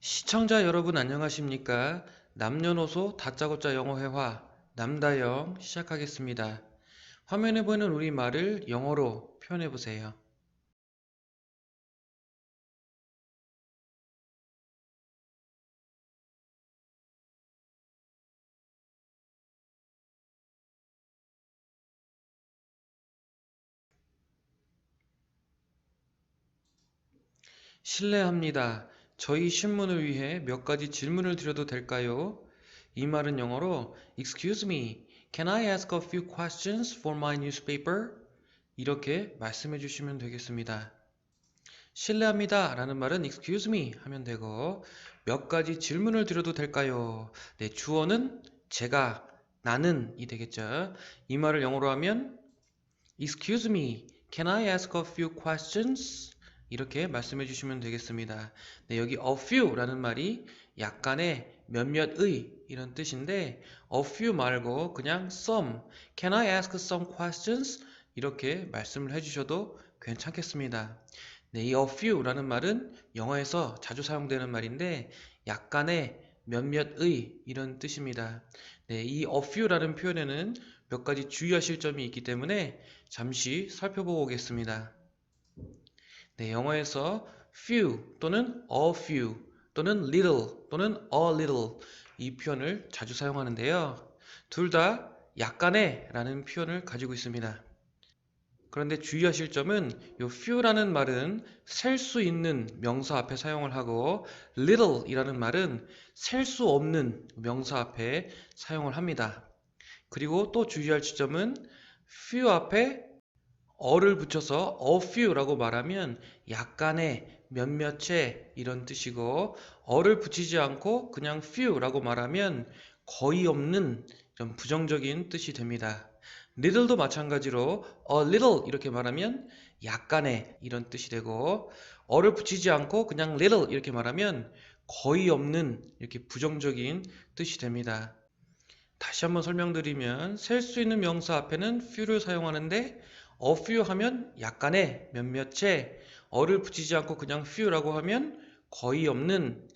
시청자 여러분 안녕하십니까? 남녀노소 다짜고짜 영어회화 남다영 시작하겠습니다. 화면에 보이는 우리말을 영어로 표현해 보세요. 실례합니다. 저희 신문을 위해 몇 가지 질문을 드려도 될까요? 이 말은 영어로 Excuse me, can I ask a few questions for my newspaper? 이렇게 말씀해 주시면 되겠습니다. 실례합니다 라는 말은 excuse me 하면 되고 몇 가지 질문을 드려도 될까요? 네, 주어는 제가, 나는 이 되겠죠. 이 말을 영어로 하면 excuse me, can I ask a few questions? 이렇게 말씀해 주시면 되겠습니다. 네, 여기 a few 라는 말이 약간의 몇몇의 이런 뜻인데 a few 말고 그냥 some, can I ask some questions? 이렇게 말씀을 해주셔도 괜찮겠습니다. 네, 이 a few 라는 말은 영어에서 자주 사용되는 말인데 약간의 몇몇의 이런 뜻입니다. 네, 이 a few 라는 표현에는 몇 가지 주의하실 점이 있기 때문에 잠시 살펴보고 오겠습니다. 네, 영어에서 few 또는 a few 또는 little 또는 a little 이 표현을 자주 사용하는데요. 둘 다 약간의 라는 표현을 가지고 있습니다. 그런데 주의하실 점은 이 few라는 말은 셀 수 있는 명사 앞에 사용을 하고 little 이라는 말은 셀 수 없는 명사 앞에 사용을 합니다. 그리고 또 주의할 지점은 few 앞에 어를 붙여서 a few라고 말하면 약간의 몇몇의 이런 뜻이고 어를 붙이지 않고 그냥 few라고 말하면 거의 없는 이런 부정적인 뜻이 됩니다. little도 마찬가지로 a little 이렇게 말하면 약간의 이런 뜻이 되고 어를 붙이지 않고 그냥 little 이렇게 말하면 거의 없는 이렇게 부정적인 뜻이 됩니다. 다시 한번 설명드리면 셀 수 있는 명사 앞에는 few를 사용하는데 a few 하면 약간의 몇몇의 어를 붙이지 않고 그냥 few라고 하면 거의 없는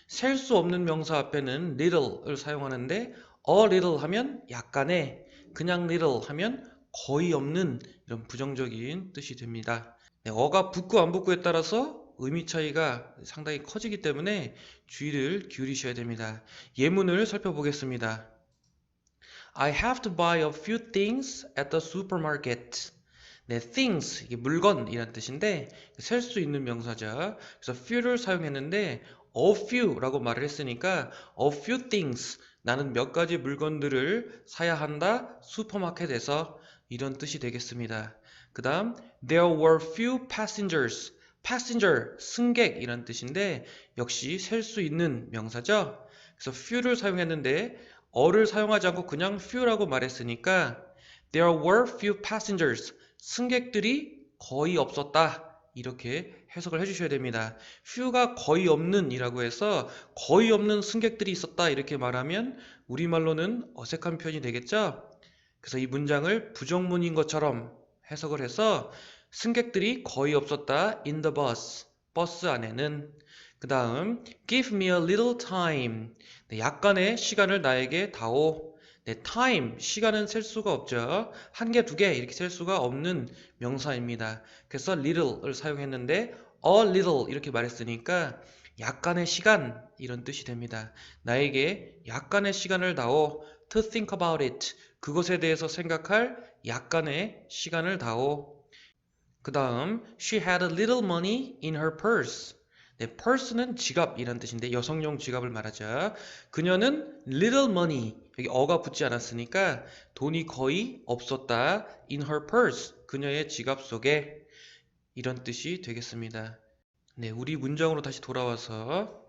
셀 수 없는 명사 앞에는 little을 사용하는데 a little 하면 약간의 그냥 little 하면 거의 없는 이런 부정적인 뜻이 됩니다. 네, 어가 붙고 안 붙고에 따라서 의미 차이가 상당히 커지기 때문에 주의를 기울이셔야 됩니다. 예문을 살펴보겠습니다. I have to buy a few things at the supermarket. 네, things, 이게 물건이란 뜻인데 셀 수 있는 명사죠. 그래서 few를 사용했는데 a few라고 말을 했으니까 a few things, 나는 몇 가지 물건들을 사야 한다 슈퍼마켓에서 이런 뜻이 되겠습니다. 그 다음 there were few passengers, passenger, 승객이란 뜻인데 역시 셀 수 있는 명사죠. 그래서 few를 사용했는데 어를 사용하지 않고 그냥 few라고 말했으니까 there were few passengers, 승객들이 거의 없었다 이렇게 해석을 해주셔야 됩니다. few가 거의 없는 이라고 해서 거의 없는 승객들이 있었다 이렇게 말하면 우리말로는 어색한 표현이 되겠죠. 그래서 이 문장을 부정문인 것처럼 해석을 해서 승객들이 거의 없었다 in the bus, 버스 안에는. 그 다음 give me a little time, 네, 약간의 시간을 나에게 다오. 네, time, 시간은 셀 수가 없죠. 한 개, 두 개 이렇게 셀 수가 없는 명사입니다. 그래서 little을 사용했는데 a little 이렇게 말했으니까 약간의 시간 이런 뜻이 됩니다. 나에게 약간의 시간을 다오. to think about it, 그것에 대해서 생각할 약간의 시간을 다오. 그 다음 she had a little money in her purse. 네, purse는 지갑이란 뜻인데 여성용 지갑을 말하죠. 그녀는 little money, 여기 어가 붙지 않았으니까 돈이 거의 없었다 in her purse, 그녀의 지갑 속에 이런 뜻이 되겠습니다. 네, 우리 문장으로 다시 돌아와서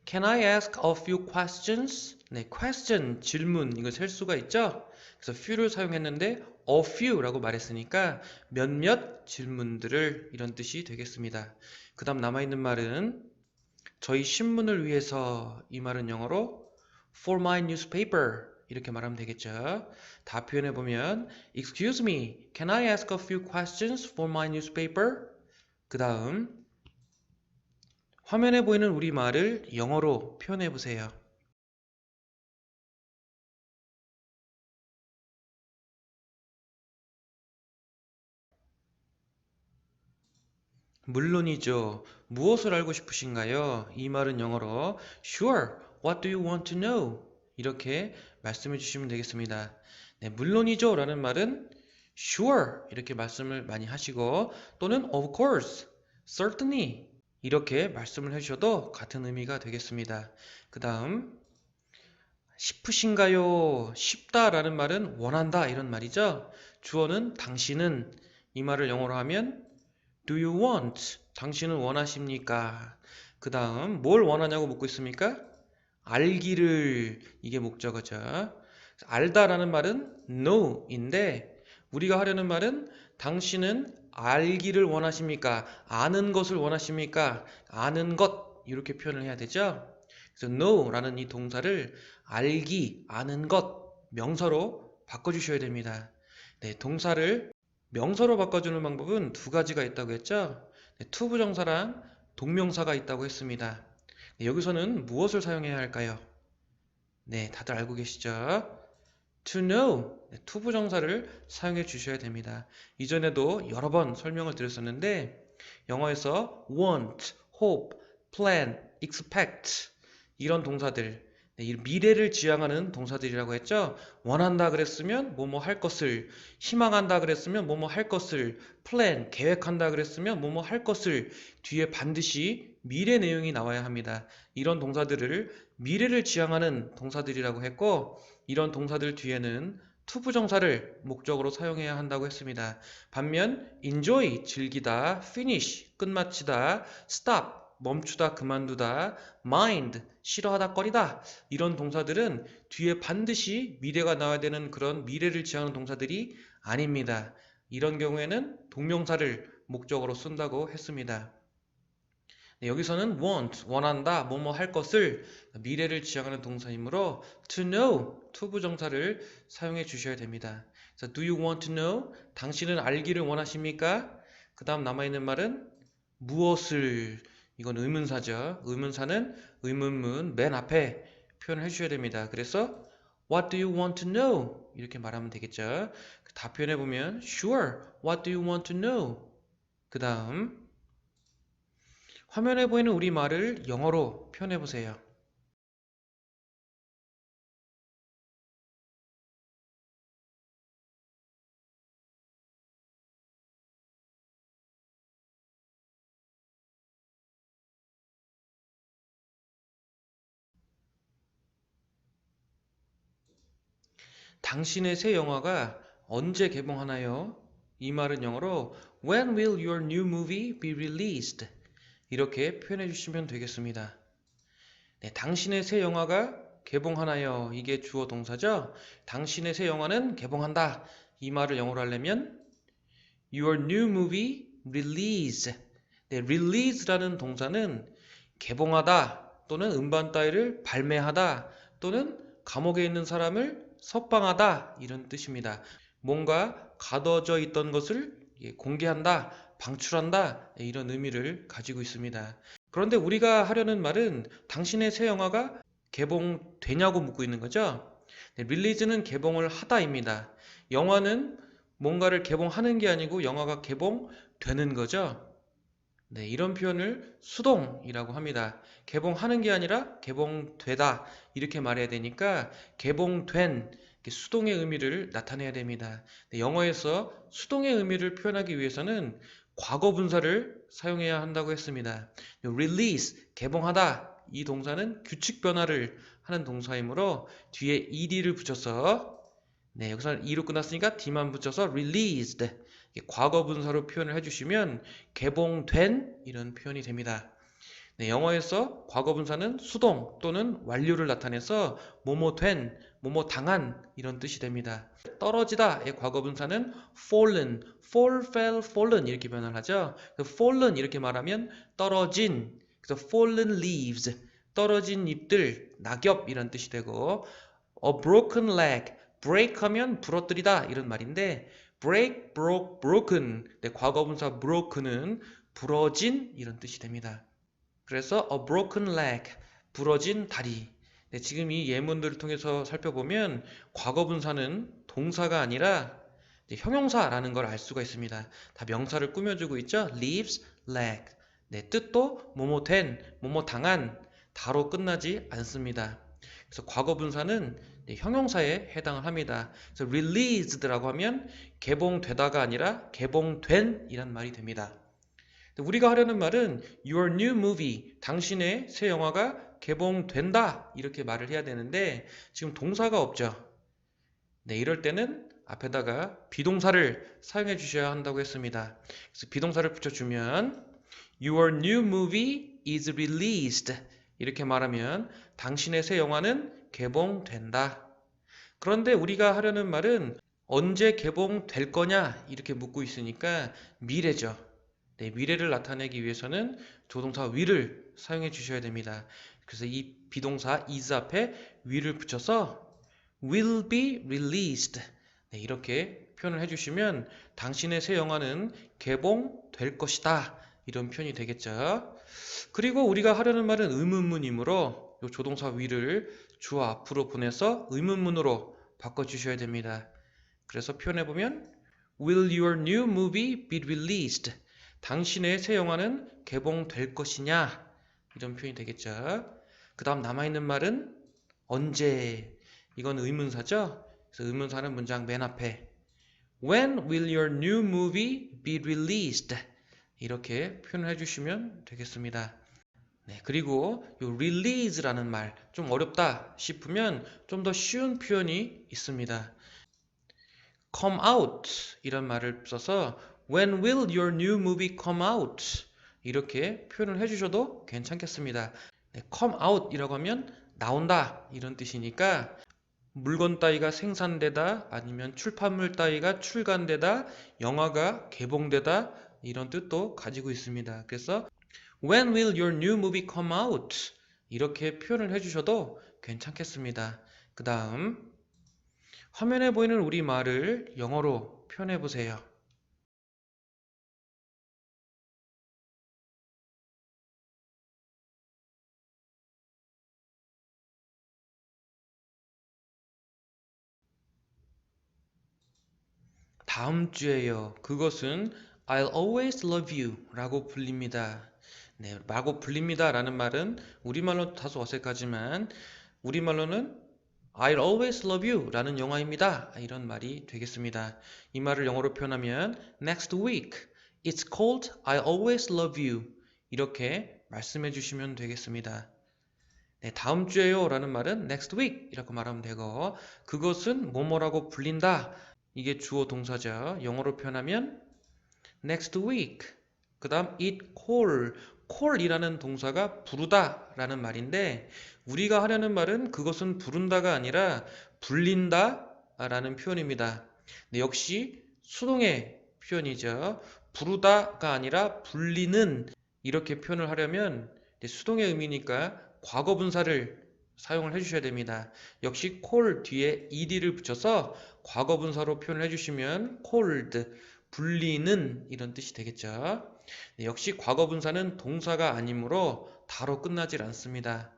Can I ask a few questions? 네, question, 질문, 이거 셀 수가 있죠? 그래서 few를 사용했는데 a few라고 말했으니까 몇몇 질문들을 이런 뜻이 되겠습니다. 그 다음 남아있는 말은 저희 신문을 위해서 이 말은 영어로 for my newspaper. 이렇게 말하면 되겠죠. 다 표현해 보면 Excuse me, can I ask a few questions for my newspaper? 그 다음 화면에 보이는 우리말을 영어로 표현해 보세요. 물론이죠. 무엇을 알고 싶으신가요? 이 말은 영어로 Sure, what do you want to know? 이렇게 말씀해 주시면 되겠습니다. 네, 물론이죠 라는 말은 Sure 이렇게 말씀을 많이 하시고 또는 Of course, certainly 이렇게 말씀을 해주셔도 같은 의미가 되겠습니다. 그 다음 싶으신가요? 쉽다라는 말은 원한다 이런 말이죠. 주어는 당신은 이 말을 영어로 하면 Do you want? 당신은 원하십니까? 그 다음 뭘 원하냐고 묻고 있습니까? 알기를 이게 목적어죠. 알다라는 말은 know인데 우리가 하려는 말은 당신은 알기를 원하십니까? 아는 것을 원하십니까? 아는 것 이렇게 표현을 해야 되죠. 그래서 know라는 이 동사를 알기, 아는 것 명사로 바꿔주셔야 됩니다. 네, 동사를 명사로 바꿔주는 방법은 두 가지가 있다고 했죠. 네, 투부정사랑 동명사가 있다고 했습니다. 네, 여기서는 무엇을 사용해야 할까요? 네, 다들 알고 계시죠? To know, 네, 투부정사를 사용해 주셔야 됩니다. 이전에도 여러 번 설명을 드렸었는데 영어에서 want, hope, plan, expect 이런 동사들 네, 이 미래를 지향하는 동사들이라고 했죠. 원한다 그랬으면 뭐뭐 할 것을, 희망한다 그랬으면 뭐뭐 할 것을, plan, 계획한다 그랬으면 뭐뭐 할 것을 뒤에 반드시 미래 내용이 나와야 합니다. 이런 동사들을 미래를 지향하는 동사들이라고 했고 이런 동사들 뒤에는 투부정사를 목적으로 사용해야 한다고 했습니다. 반면 enjoy, 즐기다, finish, 끝마치다, stop, 멈추다, 그만두다, mind, 싫어하다, 꺼리다 이런 동사들은 뒤에 반드시 미래가 나와야 되는 그런 미래를 지향하는 동사들이 아닙니다. 이런 경우에는 동명사를 목적으로 쓴다고 했습니다. 네, 여기서는 want, 원한다, 뭐뭐 할 것을 미래를 지향하는 동사이므로 to know, 투부정사를 사용해 주셔야 됩니다. 그래서 do you want to know? 당신은 알기를 원하십니까? 그 다음 남아있는 말은 무엇을 이건 의문사죠. 의문사는 의문문 맨 앞에 표현을 해주셔야 됩니다. 그래서 What do you want to know? 이렇게 말하면 되겠죠. 다 표현해보면 Sure, what do you want to know? 그 다음 화면에 보이는 우리말을 영어로 표현해보세요. 당신의 새 영화가 언제 개봉하나요? 이 말은 영어로 When will your new movie be released? 이렇게 표현해 주시면 되겠습니다. 네, 당신의 새 영화가 개봉하나요? 이게 주어 동사죠? 당신의 새 영화는 개봉한다. 이 말을 영어로 하려면 Your new movie release. 네, release라는 동사는 개봉하다 또는 음반 따위를 발매하다 또는 감옥에 있는 사람을 석방하다 이런 뜻입니다. 뭔가 가둬져 있던 것을 공개한다, 방출한다 이런 의미를 가지고 있습니다. 그런데 우리가 하려는 말은 당신의 새 영화가 개봉되냐고 묻고 있는 거죠. 네, 릴리즈는 개봉을 하다입니다. 영화는 뭔가를 개봉하는 게 아니고 영화가 개봉되는 거죠. 네, 이런 표현을 수동이라고 합니다. 개봉하는 게 아니라 개봉되다 이렇게 말해야 되니까 개봉된 수동의 의미를 나타내야 됩니다. 네, 영어에서 수동의 의미를 표현하기 위해서는 과거 분사를 사용해야 한다고 했습니다. release, 개봉하다 이 동사는 규칙 변화를 하는 동사이므로 뒤에 ed를 붙여서 네, 여기서는 e로 끝났으니까 d만 붙여서 released 과거 분사로 표현을 해주시면 개봉된 이런 표현이 됩니다. 네, 영어에서 과거 분사는 수동 또는 완료를 나타내서 뭐뭐 된, 뭐뭐 당한 이런 뜻이 됩니다. 떨어지다의 과거 분사는 fallen, fall, fell, fallen 이렇게 변화를 하죠. fallen 이렇게 말하면 떨어진, 그래서 fallen leaves, 떨어진 잎들, 낙엽 이런 뜻이 되고 a broken leg. break 하면 부러뜨리다 이런 말인데 break, broke, broken. 네, 과거분사 broken은 부러진 이런 뜻이 됩니다. 그래서 a broken leg, 부러진 다리. 네, 지금 이 예문들을 통해서 살펴보면 과거분사는 동사가 아니라 형용사라는 걸 알 수가 있습니다. 다 명사를 꾸며주고 있죠. leaves, leg. 네, 뜻도 뭐뭐 된, 뭐뭐 당한, 다로 끝나지 않습니다. 그래서 과거분사는 형용사에 해당을 합니다. 그래서 released라고 하면 개봉되다가 아니라 개봉된 이란 말이 됩니다. 우리가 하려는 말은 your new movie, 당신의 새 영화가 개봉된다 이렇게 말을 해야 되는데 지금 동사가 없죠. 네, 이럴 때는 앞에다가 비동사를 사용해 주셔야 한다고 했습니다. 그래서 비동사를 붙여주면 your new movie is released 이렇게 말하면 당신의 새 영화는 개봉된다. 그런데 우리가 하려는 말은 언제 개봉될 거냐 이렇게 묻고 있으니까 미래죠. 네, 미래를 나타내기 위해서는 조동사 will을 사용해 주셔야 됩니다. 그래서 이 비동사 is 앞에 will을 붙여서 will be released. 네, 이렇게 표현을 해주시면 당신의 새 영화는 개봉될 것이다. 이런 표현이 되겠죠. 그리고 우리가 하려는 말은 의문문이므로 이 조동사 will을 주어 앞으로 보내서 의문문으로 바꿔주셔야 됩니다. 그래서 표현해보면 Will your new movie be released? 당신의 새 영화는 개봉될 것이냐? 이런 표현이 되겠죠. 그 다음 남아있는 말은 언제? 이건 의문사죠. 그래서 의문사는 문장 맨 앞에 When will your new movie be released? 이렇게 표현을 해주시면 되겠습니다. 네, 그리고 이 release라는 말 좀 어렵다 싶으면 좀 더 쉬운 표현이 있습니다. come out 이런 말을 써서 When will your new movie come out? 이렇게 표현을 해주셔도 괜찮겠습니다. 네, come out 이라고 하면 나온다 이런 뜻이니까 물건 따위가 생산되다 아니면 출판물 따위가 출간되다 영화가 개봉되다 이런 뜻도 가지고 있습니다. 그래서 When will your new movie come out? 이렇게 표현을 해주셔도 괜찮겠습니다. 그 다음 화면에 보이는 우리말을 영어로 표현해 보세요. 다음 주에요. 그것은 I'll always love you 라고 불립니다. 네, 라고 불립니다 라는 말은 우리말로 다소 어색하지만 우리말로는 I'll always love you 라는 영화입니다. 이런 말이 되겠습니다. 이 말을 영어로 표현하면 Next week, it's called I'll always love you 이렇게 말씀해 주시면 되겠습니다. 네, 다음 주에요 라는 말은 next week 이라고 말하면 되고 그것은 뭐뭐라고 불린다 이게 주어 동사죠. 영어로 표현하면 next week 그 다음 it call 이라는 동사가 부르다 라는 말인데 우리가 하려는 말은 그것은 부른다가 아니라 불린다 라는 표현입니다. 네, 역시 수동의 표현이죠. 부르다가 아니라 불리는 이렇게 표현을 하려면 수동의 의미니까 과거분사를 사용을 해주셔야 됩니다. 역시 call 뒤에 ed를 붙여서 과거분사로 표현을 해주시면 called, 불리는 이런 뜻이 되겠죠. 네, 역시 과거분사는 동사가 아니므로 다로 끝나질 않습니다.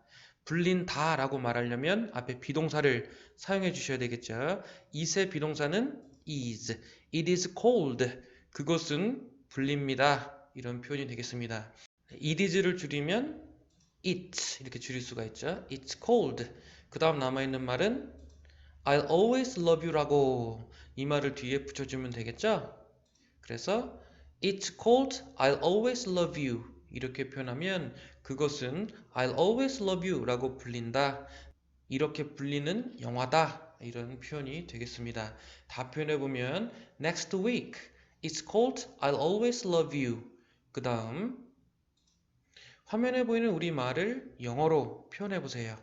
불린다 라고 말하려면 앞에 비동사를 사용해 주셔야 되겠죠. it의 비동사는 is, it is cold, 그것은 불립니다. 이런 표현이 되겠습니다. it is를 줄이면 it 이렇게 줄일 수가 있죠. It's cold. 그 다음 남아있는 말은 I'll always love you 라고 이 말을 뒤에 붙여주면 되겠죠. 그래서 It's cold, I'll always love you 이렇게 표현하면 그것은 I'll always love you 라고 불린다. 이렇게 불리는 영화다. 이런 표현이 되겠습니다. 다 표현해보면 Next week, It's cold, I'll always love you. 그 다음 화면에 보이는 우리말을 영어로 표현해 보세요.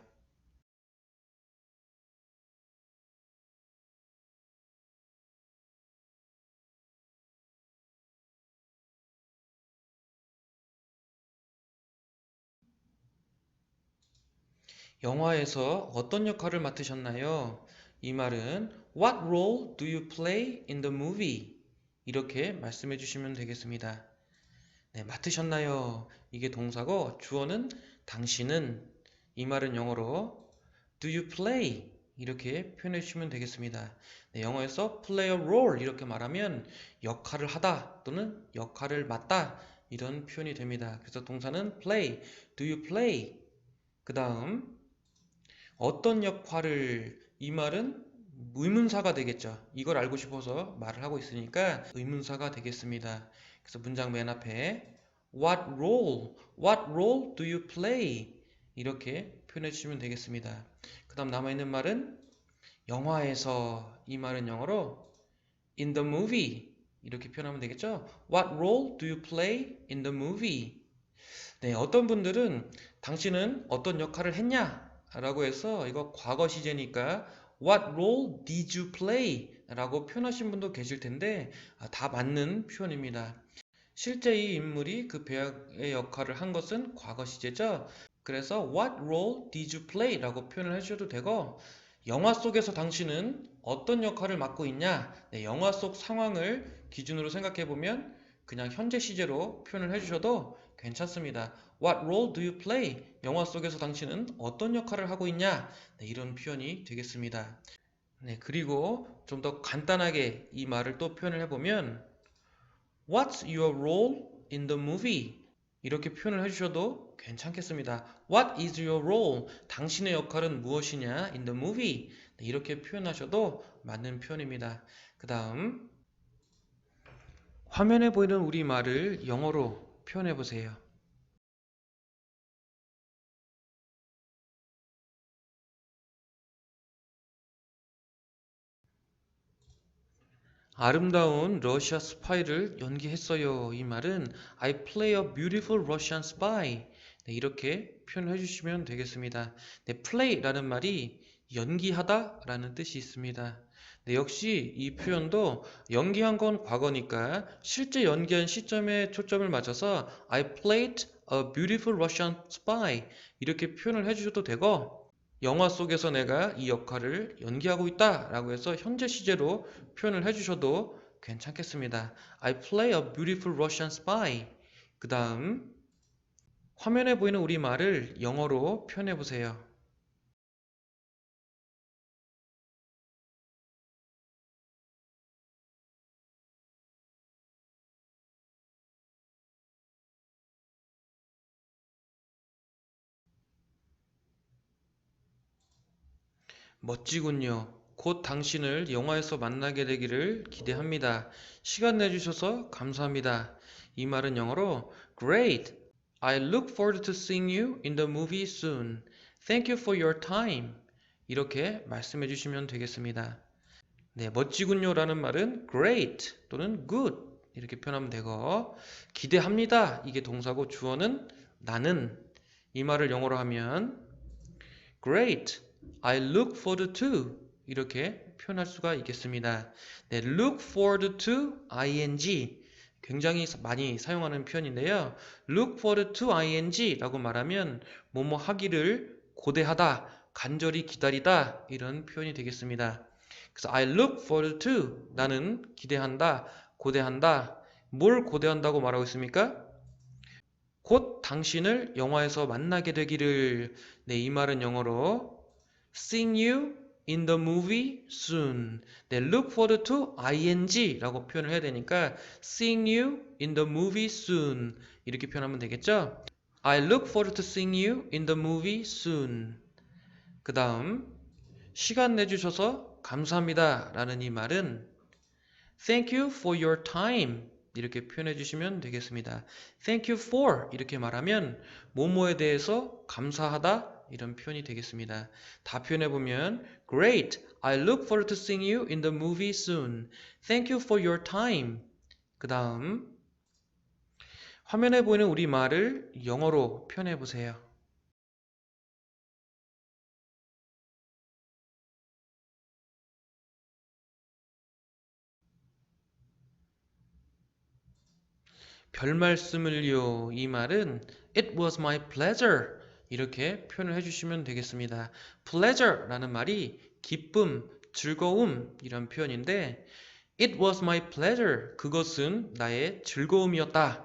영화에서 어떤 역할을 맡으셨나요? 이 말은 What role do you play in the movie? 이렇게 말씀해 주시면 되겠습니다. 네, 맡으셨나요? 이게 동사고 주어는 당신은 이 말은 영어로 Do you play? 이렇게 표현해 주시면 되겠습니다. 네, 영어에서 play a role 이렇게 말하면 역할을 하다 또는 역할을 맡다 이런 표현이 됩니다. 그래서 동사는 play, do you play? 그 다음 어떤 역할을 이 말은 의문사가 되겠죠. 이걸 알고 싶어서 말을 하고 있으니까 의문사가 되겠습니다. 그래서 문장 맨 앞에 What role do you play? 이렇게 표현해 주시면 되겠습니다. 그 다음 남아있는 말은 영화에서 이 말은 영어로 in the movie 이렇게 표현하면 되겠죠. What role do you play in the movie? 네, 어떤 분들은 당신은 어떤 역할을 했냐? 라고 해서 이거 과거 시제니까 What role did you play? 라고 표현하신 분도 계실 텐데 다 맞는 표현입니다. 실제 이 인물이 그 배우의 역할을 한 것은 과거 시제죠. 그래서 What role did you play? 라고 표현을 해주셔도 되고 영화 속에서 당신은 어떤 역할을 맡고 있냐? 네, 영화 속 상황을 기준으로 생각해 보면 그냥 현재 시제로 표현을 해주셔도 괜찮습니다. What role do you play? 영화 속에서 당신은 어떤 역할을 하고 있냐? 네, 이런 표현이 되겠습니다. 네, 그리고 좀 더 간단하게 이 말을 또 표현을 해보면 What's your role in the movie? 이렇게 표현을 해주셔도 괜찮겠습니다. What is your role? 당신의 역할은 무엇이냐? In the movie. 네, 이렇게 표현하셔도 맞는 표현입니다. 그 다음 화면에 보이는 우리말을 영어로 표현해 보세요. 아름다운 러시아 스파이를 연기했어요. 이 말은 I play a beautiful Russian spy. 네, 이렇게 표현해 주시면 되겠습니다. 네, play라는 말이 연기하다 라는 뜻이 있습니다. 네, 역시 이 표현도 연기한 건 과거니까 실제 연기한 시점에 초점을 맞춰서 I played a beautiful Russian spy 이렇게 표현을 해주셔도 되고 영화 속에서 내가 이 역할을 연기하고 있다 라고 해서 현재 시제로 표현을 해주셔도 괜찮겠습니다. I play a beautiful Russian spy. 그 다음 화면에 보이는 우리말을 영어로 표현해 보세요. 멋지군요. 곧 당신을 영화에서 만나게 되기를 기대합니다. 시간 내주셔서 감사합니다. 이 말은 영어로 Great! I look forward to seeing you in the movie soon. Thank you for your time. 이렇게 말씀해 주시면 되겠습니다. 네, 멋지군요 라는 말은 great 또는 good 이렇게 표현하면 되고 기대합니다. 이게 동사고 주어는 나는 이 말을 영어로 하면 Great. I look forward to 이렇게 표현할 수가 있겠습니다. 네, look forward to ing 굉장히 많이 사용하는 표현인데요. look forward to ing라고 말하면 뭐뭐 하기를 고대하다, 간절히 기다리다 이런 표현이 되겠습니다. 그래서 I look forward to 나는 기대한다, 고대한다. 뭘 고대한다고 말하고 있습니까? 곧 당신을 영화에서 만나게 되기를. 네, 이 말은 영어로 seeing you in the movie soon. 네, look forward to ing 라고 표현을 해야 되니까 seeing you in the movie soon 이렇게 표현하면 되겠죠? I look forward to seeing you in the movie soon. 그 다음 시간 내주셔서 감사합니다 라는 이 말은 Thank you for your time 이렇게 표현해 주시면 되겠습니다. Thank you for 이렇게 말하면 뭐뭐에 대해서 감사하다 이런 표현이 되겠습니다. 다 표현해 보면 Great! I look forward to seeing you in the movie soon. Thank you for your time. 그 다음 화면에 보이는 우리말을 영어로 표현해 보세요. 별 말씀을요. 이 말은 It was my pleasure. 이렇게 표현을 해주시면 되겠습니다. pleasure라는 말이 기쁨, 즐거움 이런 표현인데 It was my pleasure. 그것은 나의 즐거움이었다.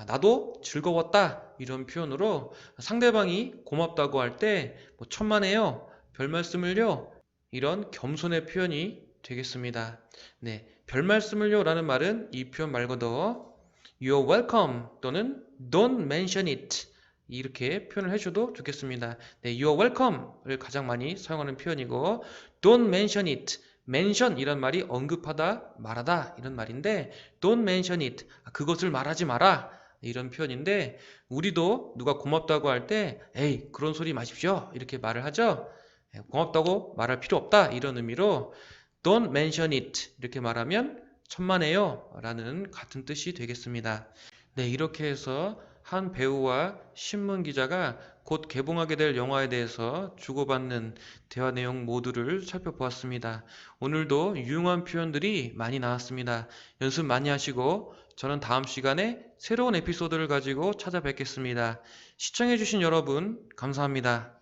나도 즐거웠다. 이런 표현으로 상대방이 고맙다고 할 때 천만에요. 별 말씀을요. 이런 겸손의 표현이 되겠습니다. 네, 별 말씀을요 라는 말은 이 표현 말고도 You're welcome 또는 Don't mention it 이렇게 표현을 해줘도 좋겠습니다. 네, You're welcome를 가장 많이 사용하는 표현이고 Don't mention it mention 이란 말이 언급하다, 말하다 이런 말인데 don't mention it 그것을 말하지 마라 이런 표현인데 우리도 누가 고맙다고 할 때 에이 그런 소리 마십시오 이렇게 말을 하죠. 고맙다고 말할 필요 없다 이런 의미로 don't mention it 이렇게 말하면 천만에요 라는 같은 뜻이 되겠습니다. 네, 이렇게 해서 한 배우와 신문 기자가 곧 개봉하게 될 영화에 대해서 주고받는 대화 내용 모두를 살펴보았습니다. 오늘도 유용한 표현들이 많이 나왔습니다. 연습 많이 하시고 저는 다음 시간에 새로운 에피소드를 가지고 찾아뵙겠습니다. 시청해주신 여러분 감사합니다.